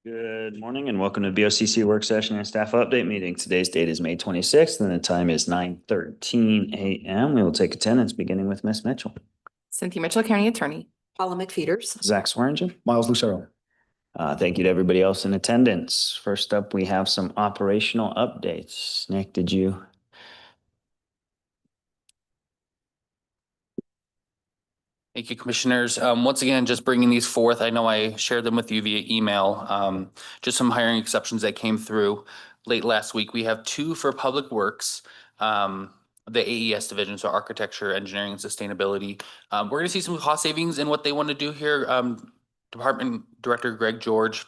Good morning and welcome to BOCC work session and staff update meeting. Today's date is May 26th and the time is 9:13 a.m. We will take attendance beginning with Miss Mitchell. Cynthia Mitchell, County Attorney. Paula McFeeters. Zach Swearingen. Miles Lucero. Thank you to everybody else in attendance. First up, we have some operational updates. Nick, did you? Thank you, Commissioners. Once again, just bringing these forth. I know I shared them with you via email. Just some hiring exceptions that came through late last week. We have two for Public Works, the AES division, so Architecture, Engineering, and Sustainability. We're going to see some cost savings in what they want to do here. Department Director Greg George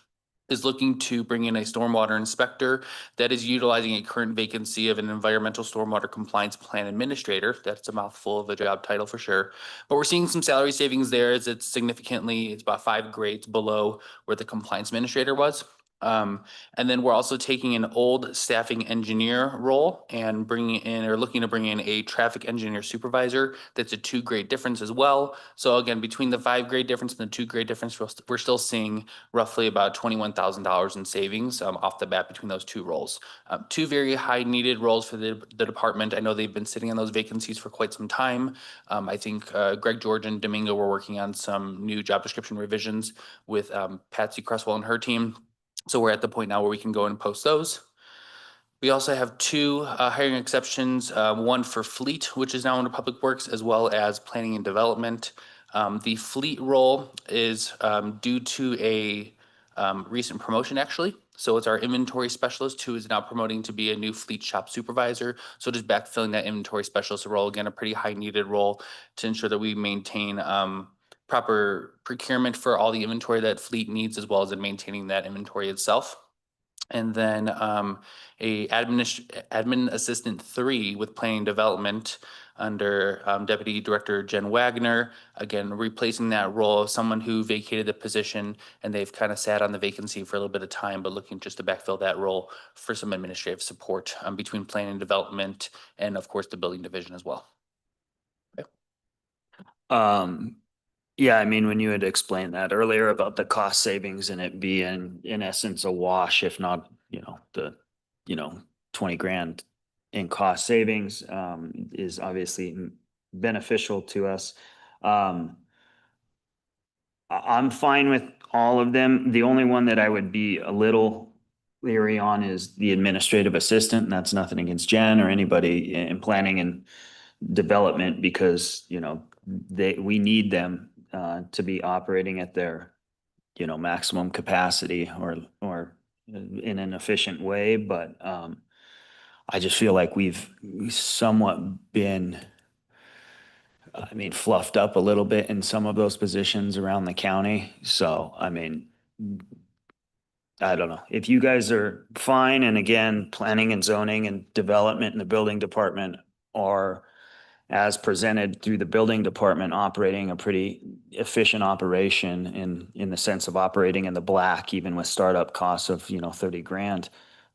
is looking to bring in a stormwater inspector that is utilizing a current vacancy of an environmental stormwater compliance plan administrator. That's a mouthful of a job title for sure. But we're seeing some salary savings there as it's about 5 grades below where the compliance administrator was. And then we're also taking an old staffing engineer role and looking to bring in a traffic engineer supervisor. That's a 2-grade difference as well. So again, between the 5-grade difference and the 2-grade difference, we're still seeing roughly about $21,000 in savings off the bat between those two roles. Two very high needed roles for the department. I know they've been sitting on those vacancies for quite some time. I think Greg George and Domingo were working on some new job description revisions with Patsy Cresswell and her team. So we're at the point now where we can go and post those. We also have two hiring exceptions, one for fleet, which is now under Public Works, as well as planning and development. The fleet role is due to a recent promotion, actually. So it's our inventory specialist who is now promoting to be a new fleet shop supervisor. So just backfilling that inventory specialist role, again, a pretty high needed role to ensure that we maintain proper procurement for all the inventory that fleet needs, as well as in maintaining that inventory itself. And then admin assistant 3 with planning development under Deputy Director Jen Wagner, again, replacing that role of someone who vacated the position and they've kind of sat on the vacancy for a little bit of time, but looking just to backfill that role for some administrative support between planning development and of course the building division as well. Okay. Yeah, I mean, when you had explained that earlier about the cost savings and it being in essence a wash, if not, 20 grand in cost savings, is obviously beneficial to us. I'm fine with all of them. The only one that I would be a little leery on is the administrative assistant. And that's nothing against Jen or anybody in planning and development because, we need them to be operating at their, maximum capacity or in an efficient way. But I just feel like we've somewhat been, fluffed up a little bit in some of those positions around the county. So, I don't know. If you guys are fine, and again, planning and zoning and development in the building department are as presented through the building department operating a pretty efficient operation in the sense of operating in the black, even with startup costs of, 30 grand,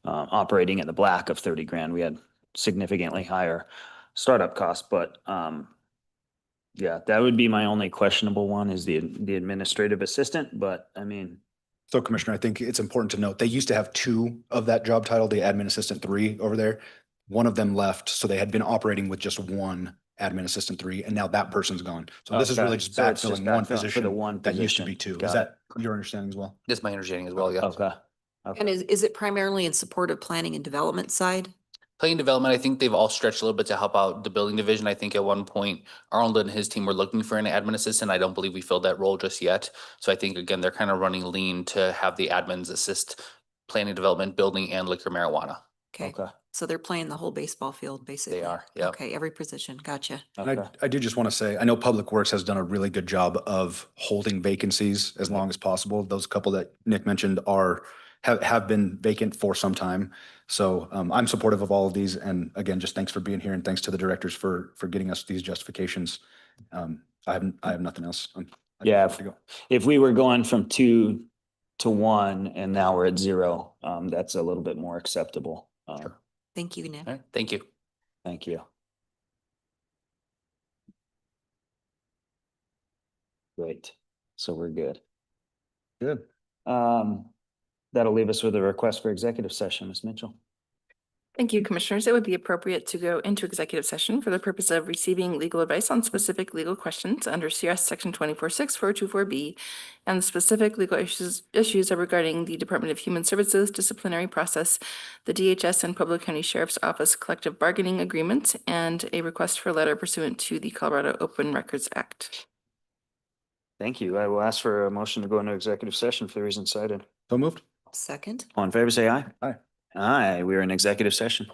operating in the black of 30 grand. We had significantly higher startup costs, but, yeah, that would be my only questionable one is the administrative assistant, but So Commissioner, I think it's important to note, they used to have 2 of that job title, the admin assistant 3 over there. One of them left, so they had been operating with just one admin assistant 3, and now that person's gone. So this is really just So it's just backfilling one backfill for position the one that used to be position. 2. Got Is it. that your understanding as well? That's my understanding as well, yeah. Okay. And is it primarily in support of planning and development side? Planning development, I think they've all stretched a little bit to help out the building division. I think at one point, Arnold and his team were looking for an admin assistant. I don't believe we filled that role just yet. So I think, again, they're kind of running lean to have the admins assist planning development, building, and liquor marijuana. Okay. Okay. So they're playing the whole baseball field, basically. They are, yeah. Okay, every position. Gotcha. And Okay. I do just want to say, I know Public Works has done a really good job of holding vacancies as long as possible. Those couple that Nick mentioned have been vacant for some time. So I'm supportive of all of these. And again, just thanks for being here and thanks to the directors for getting us these justifications. I have nothing else. Yeah, to go. if we were going from 2 to 1 and now we're at 0, that's a little bit more acceptable. Sure. Thank you, Nick. All right, thank you. Thank you. Great. So we're good. Good. That that'll leave us with a request for executive session, Ms. Mitchell. Thank you, Commissioners. It would be appropriate to go into executive session for the purpose of receiving legal advice on specific legal questions under CRS Section 246424B, and the specific legal issues are regarding the Department of Human Services disciplinary process, the DHS and Pueblo County Sheriff's Office collective bargaining agreement, and a request for a letter pursuant to the Colorado Open Records Act. Thank you. I will ask for a motion to go into executive session for the reasons cited. So moved. Second. All in favor, say aye. Aye. Aye, we're in executive session.